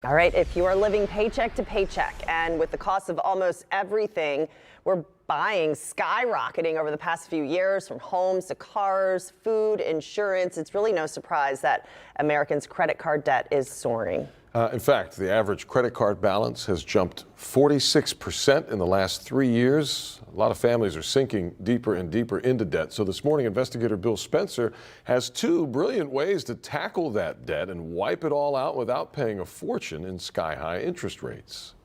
All right, if you are living paycheck to paycheck and with the cost of almost everything we're buying skyrocketing over the past few years, from homes to cars, food, insurance, it's really no surprise that Americans' credit card debt is soaring. In fact, the average credit card balance has jumped 46% in the last 3 years. A lot of families are sinking deeper and deeper into debt. So this morning, investigator Bill Spencer has two brilliant ways to tackle that debt and wipe it all out without paying a fortune in sky-high interest rates.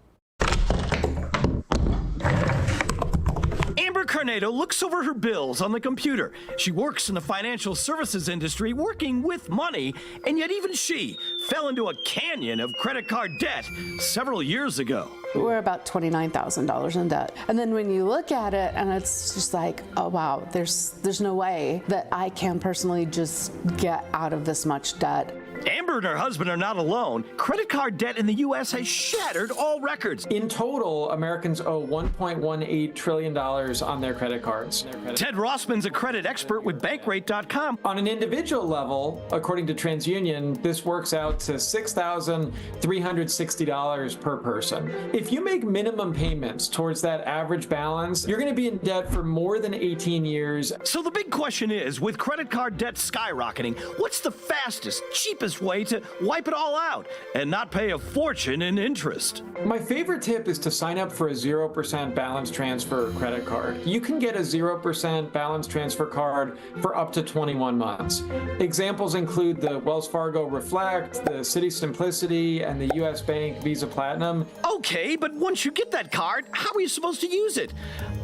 Amber Canedo looks over her bills on the computer. She works in the financial services industry, working with money, and yet even she fell into a canyon of credit card debt several years ago. We're about $29,000 in debt. And then when you look at it, and it's just like, oh wow, there's no way that I can personally just get out of this much debt. Amber and her husband are not alone. Credit card debt in the U.S. has shattered all records. In total, Americans owe $1.18 trillion on their credit cards. Ted Rossman's a credit expert with Bankrate.com. On an individual level, according to TransUnion, this works out to $6,360 per person. If you make minimum payments towards that average balance, you're going to be in debt for more than 18 years. So the big question is, with credit card debt skyrocketing, what's the fastest, cheapest way to wipe it all out and not pay a fortune in interest? My favorite tip is to sign up for a 0% balance transfer credit card. You can get a 0% balance transfer card for up to 21 months. Examples include the Wells Fargo Reflect, the Citi Simplicity, and the US Bank Visa Platinum. Okay, but once you get that card, how are you supposed to use it?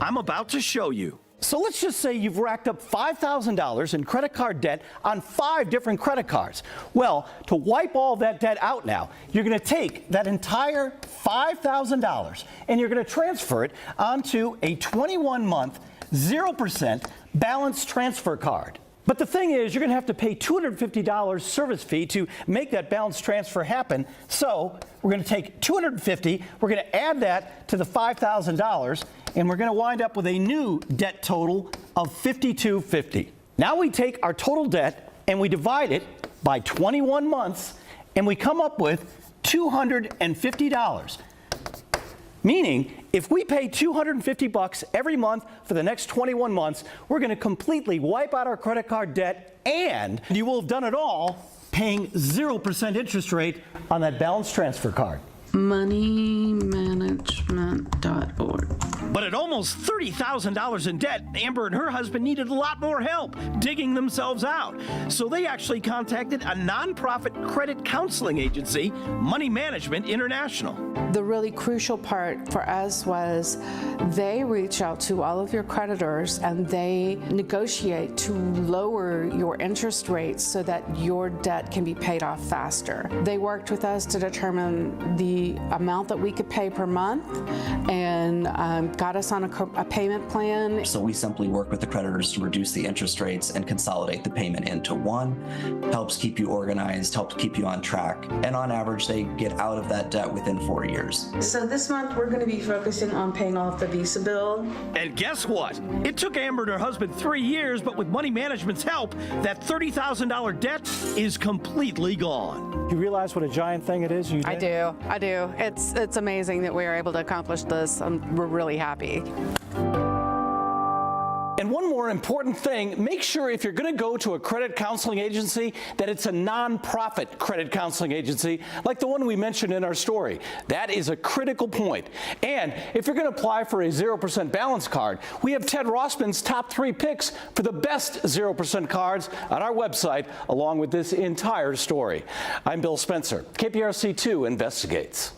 I'm about to show you. So let's just say you've racked up $5,000 in credit card debt on 5 different credit cards. Well, to wipe all that debt out now, you're going to take that entire $5,000 and you're going to transfer it onto a 21-month 0% balance transfer card. But the thing is, you're going to have to pay $250 service fee to make that balance transfer happen. So we're going to take $250, we're going to add that to the $5,000, and we're going to wind up with a new debt total of $5,250. Now we take our total debt and we divide it by 21 months, and we come up with $250. Meaning, if we pay $250 every month for the next 21 months, we're going to completely wipe out our credit card debt, and you will have done it all paying 0% interest rate on that balance transfer card. Moneymanagement.org. But at almost $30,000 in debt, Amber and her husband needed a lot more help digging themselves out. So they actually contacted a nonprofit credit counseling agency, Money Management International. The really crucial part for us was they reach out to all of your creditors and they negotiate to lower your interest rates so that your debt can be paid off faster. They worked with us to determine the amount that we could pay per month and got us on a payment plan. So we simply work with the creditors to reduce the interest rates and consolidate the payment into one. Helps keep you organized, helps keep you on track. And on average, they get out of that debt within 4 years. So this month, we're going to be focusing on paying off the Visa bill. And guess what? It took Amber and her husband 3 years, but with Money Management's help, that $30,000 debt is completely gone. You realize what a giant thing it is you did? I do. It's amazing that we were able to accomplish this. We're really happy. And one more important thing, make sure if you're going to go to a credit counseling agency that it's a nonprofit credit counseling agency like the one we mentioned in our story. That is a critical point. And if you're going to apply for a 0% balance card, we have Ted Rossman's top 3 picks for the best 0% cards on our website along with this entire story. I'm Bill Spencer. KPRC2 investigates.